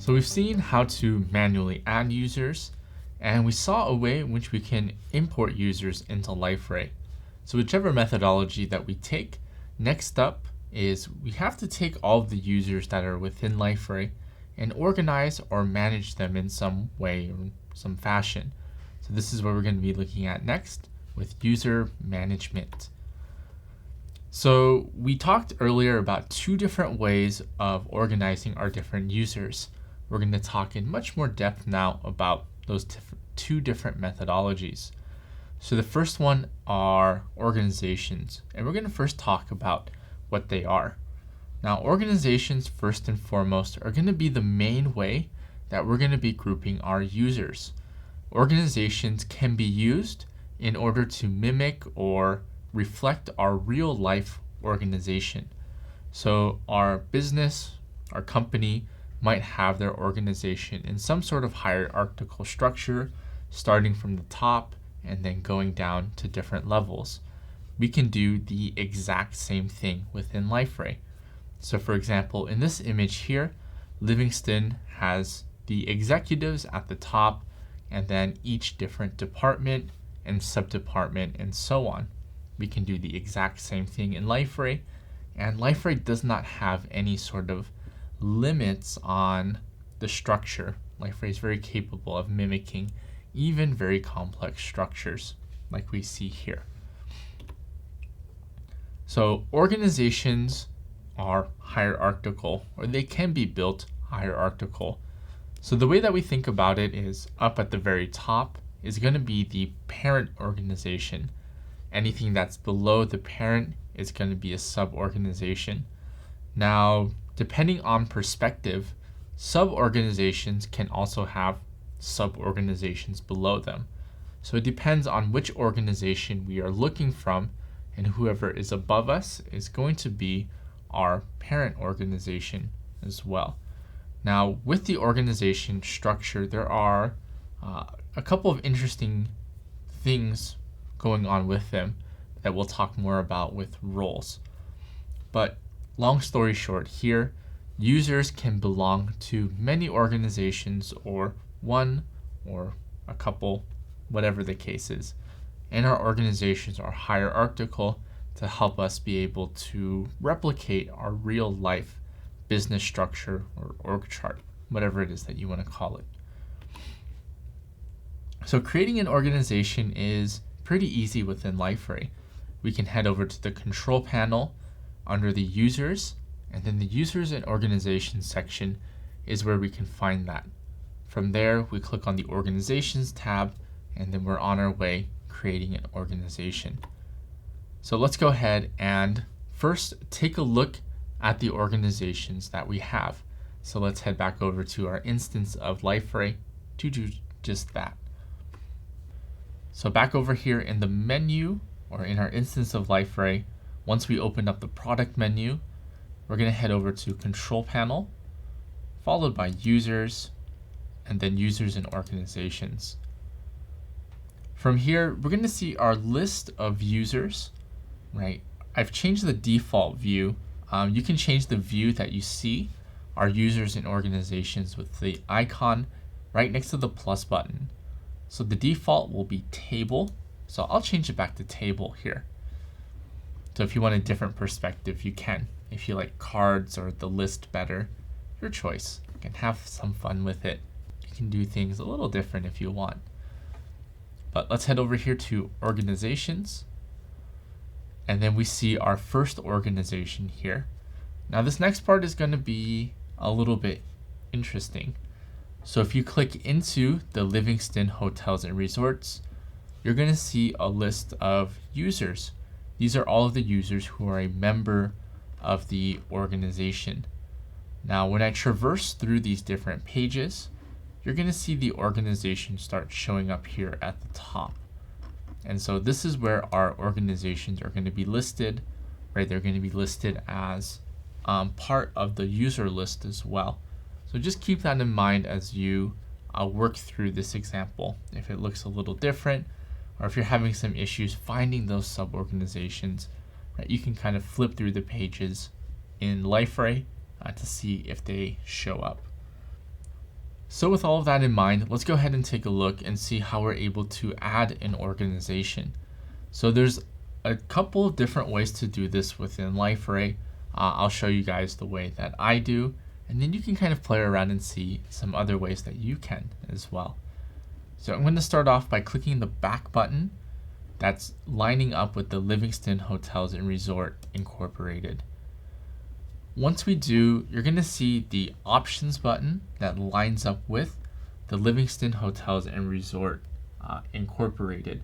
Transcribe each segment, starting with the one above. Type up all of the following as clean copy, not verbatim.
So we've seen how to manually add users, and we saw a way in which we can import users into Liferay. So whichever methodology that we take, next up is we have to take all of the users that are within Liferay and organize or manage them in some way or some fashion. So this is what we're going to be looking at next with user management. So we talked earlier about two different ways of organizing our different users. We're going to talk in much more depth now about those two different methodologies. So the first one are organizations, and we're going to first talk about what they are. Now, organizations, first and foremost, are going to be the main way that we're going to be grouping our users. Organizations can be used in order to mimic or reflect our real life organization. So our business, our company, might have their organization in some sort of hierarchical structure, starting from the top and then going down to different levels. We can do the exact same thing within Liferay. So for example, in this image here, Livingston has the executives at the top and then each different department and sub-department and so on. We can do the exact same thing in Liferay, and Liferay does not have any sort of limits on the structure. Liferay is very capable of mimicking even very complex structures like we see here. So organizations are hierarchical, or they can be built hierarchical. So the way that we think about it is up at the very top is going to be the parent organization. Anything that's below the parent is going to be a sub-organization. Now, depending on perspective, sub-organizations can also have sub-organizations below them. So it depends on which organization we are looking from, and whoever is above us is going to be our parent organization as well. Now, with the organization structure, there are a couple of interesting things going on with them that we'll talk more about with roles. But long story short here, users can belong to many organizations or one or a couple, whatever the case is. And our organizations are hierarchical to help us be able to replicate our real life business structure or org chart, whatever it is that you want to call it. So creating an organization is pretty easy within Liferay. We can head over to the control panel under the users, and then the users and organizations section is where we can find that. From there, we click on the organizations tab, and then we're on our way creating an organization. So let's go ahead and first take a look at the organizations that we have. So let's head back over to our instance of Liferay to do just that. So back over here in the menu, or in our instance of Liferay, once we open up the product menu, we're going to head over to control panel, followed by users, and then users and organizations. From here, we're going to see our list of users, right? I've changed the default view. You can change the view that you see our users and organizations with the icon right next to the plus button. So the default will be table. So I'll change it back to table here. So if you want a different perspective, you can. If you like cards or the list better, your choice. You can have some fun with it. You can do things a little different if you want. But let's head over here to organizations. And then we see our first organization here. Now this next part is going to be a little bit interesting. So if you click into the Livingston Hotels and Resorts, you're going to see a list of users. These are all of the users who are a member of the organization. Now when I traverse through these different pages, you're going to see the organization start showing up here at the top. And so this is where our organizations are going to be listed, right? They're going to be listed as part of the user list as well. So just keep that in mind as you work through this example. If it looks a little different, or if you're having some issues finding those sub-organizations, right, you can kind of flip through the pages in Liferay to see if they show up. So with all of that in mind, let's go ahead and take a look and see how we're able to add an organization. So there's a couple of different ways to do this within Liferay. I'll show you guys the way that I do, and then you can kind of play around and see some other ways that you can as well. So I'm going to start off by clicking the back button that's lining up with the Livingston Hotels and Resort Incorporated. Once we do, you're going to see the options button that lines up with the Livingston Hotels and Resort Incorporated.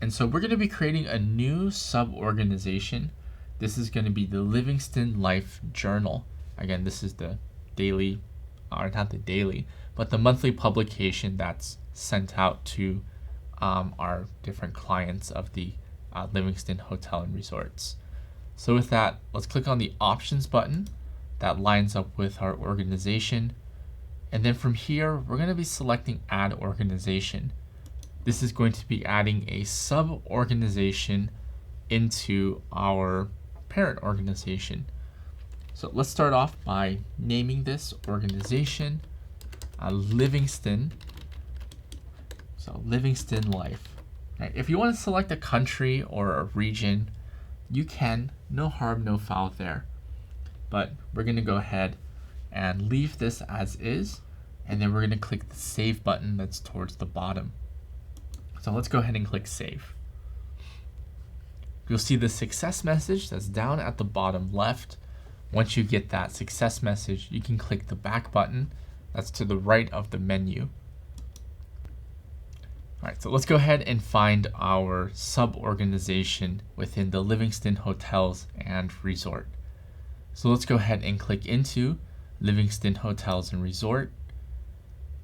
And so we're going to be creating a new sub-organization. This is going to be the Livingston Life Journal. Again, this is the daily, or not the daily, but the monthly publication that's sent out to our different clients of the Livingston Hotel and Resorts. So with that, let's click on the options button that lines up with our organization. And then from here, we're going to be selecting add organization. This is going to be adding a sub-organization into our parent organization. So let's start off by naming this organization Livingston. So Livingston Life. Right. If you want to select a country or a region, you can. No harm, no foul there. But we're going to go ahead and leave this as is, and then we're going to click the save button that's towards the bottom. So let's go ahead and click save. You'll see the success message that's down at the bottom left. Once you get that success message, you can click the back button that's to the right of the menu. All right, so let's go ahead and find our sub-organization within the Livingston Hotels and Resort. So let's go ahead and click into Livingston Hotels and Resort.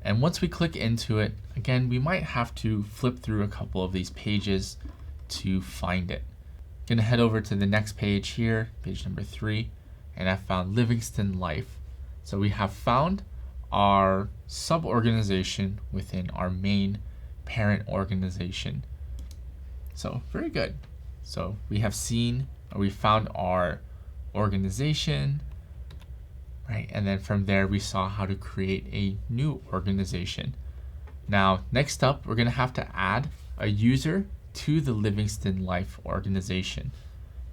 And once we click into it, again, we might have to flip through a couple of these pages to find it. I'm gonna head over to the next page here, page number 3, and I found Livingston Life. So we have found our sub-organization within our main parent organization. So very good. So we have seen, or we found our organization, right? And then from there we saw how to create a new organization. Now next up, we're gonna have to add a user to the Livingston Life organization.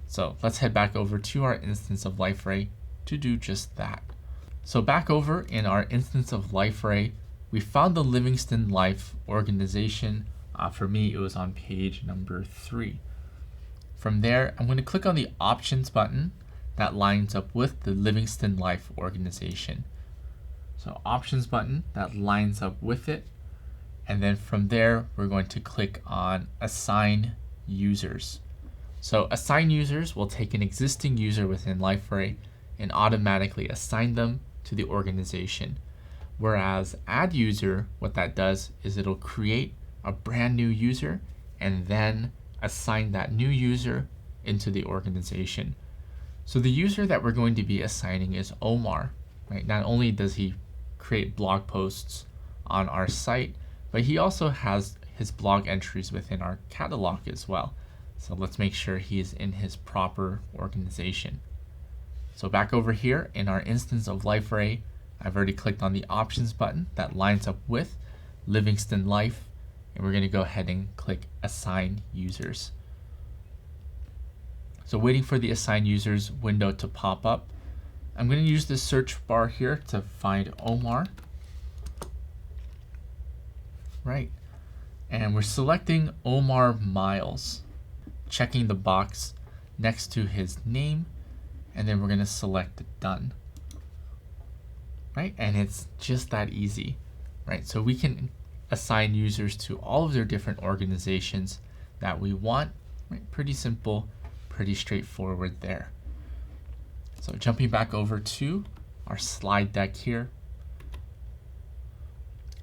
So let's head back over to our instance of Liferay to do just that. So back over in our instance of Liferay, we found the Livingston Life organization. For me, it was on page number 3. From there, I'm going to click on the options button that lines up with the Livingston Life organization. So options button that lines up with it. And then from there, we're going to click on assign users. So assign users will take an existing user within Liferay and automatically assign them to the organization. Whereas add user, what that does is it'll create a brand new user and then assign that new user into the organization. So the user that we're going to be assigning is Omar, right? Not only does he create blog posts on our site, but he also has his blog entries within our catalog as well. So let's make sure he is in his proper organization. So back over here in our instance of Liferay, I've already clicked on the options button that lines up with Livingston Life, and we're going to go ahead and click assign users. So waiting for the assign users window to pop up, I'm going to use the search bar here to find Omar. Right, and we're selecting Omar Miles, checking the box next to his name, and then we're going to select done. Right, and it's just that easy, right? So we can assign users to all of their different organizations that we want, right? Pretty simple, pretty straightforward there. So jumping back over to our slide deck here.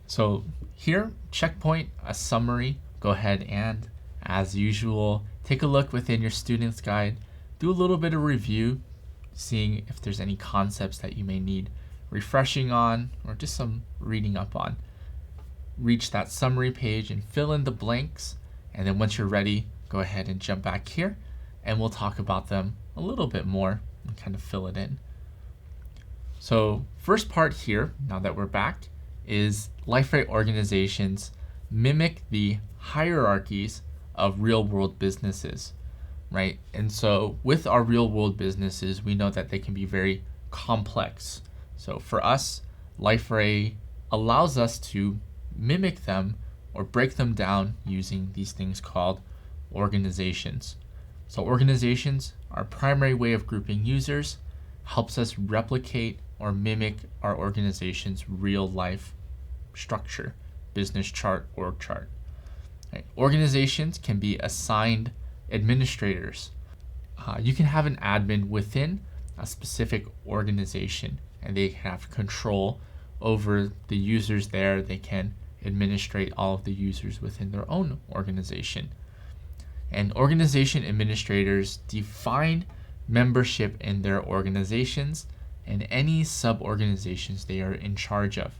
So here, checkpoint, a summary. Go ahead and, as usual, take a look within your student's guide, do a little bit of review, seeing if there's any concepts that you may need refreshing on or just some reading up on. Reach that summary page and fill in the blanks, and then once you're ready, go ahead and jump back here and we'll talk about them a little bit more and kind of fill it in. So first part here, now that we're back, is Liferay organizations mimic the hierarchies of real-world businesses, right? And so with our real-world businesses, we know that they can be very complex. So for us, Liferay allows us to mimic them or break them down using these things called organizations. So organizations, our primary way of grouping users, helps us replicate or mimic our organization's real life structure, business chart, org chart. Right. Organizations can be assigned administrators. You can have an admin within a specific organization, and they have control over the users there. They can administrate all of the users within their own organization. And organization administrators define membership in their organizations and any sub-organizations they are in charge of.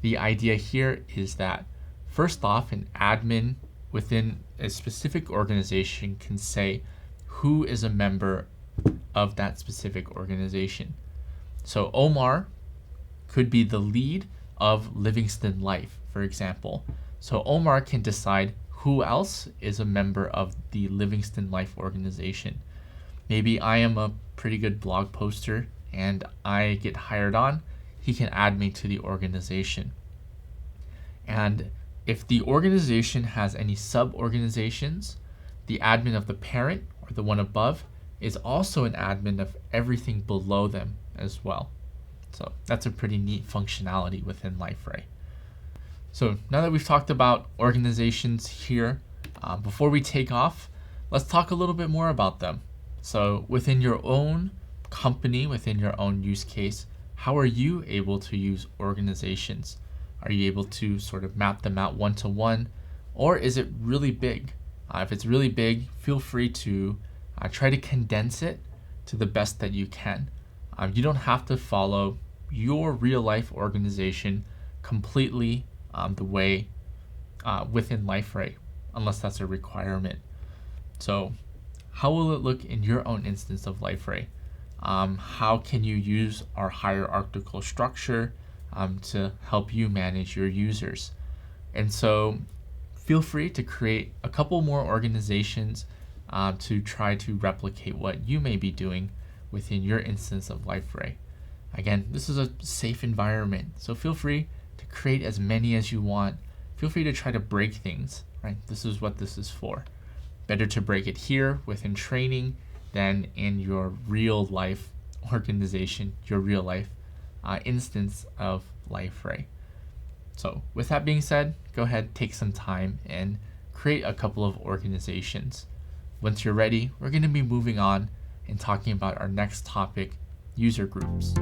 The idea here is that, first off, an admin within a specific organization can say who is a member of that specific organization. So Omar could be the lead of Livingston Life, for example. So Omar can decide who else is a member of the Livingston Life organization. Maybe I am a pretty good blog poster and I get hired on. He can add me to the organization. And if the organization has any sub-organizations, the admin of the parent or the one above is also an admin of everything below them as well. So that's a pretty neat functionality within Liferay. So now that we've talked about organizations here, before we take off, let's talk a little bit more about them. So within your own company, within your own use case, how are you able to use organizations? Are you able to sort of map them out one-to-one, or is it really big? If it's really big, feel free to try to condense it to the best that you can. You don't have to follow your real life organization completely the way within Liferay, unless that's a requirement. So how will it look in your own instance of Liferay? How can you use our hierarchical structure to help you manage your users? And so feel free to create a couple more organizations to try to replicate what you may be doing within your instance of Liferay. Again, this is a safe environment, so feel free to create as many as you want. Feel free to try to break things, right? This is what this is for. Better to break it here within training than in your real life organization, your real life instance of Liferay. So with that being said, go ahead, take some time and create a couple of organizations. Once you're ready, we're going to be moving on and talking about our next topic, user groups.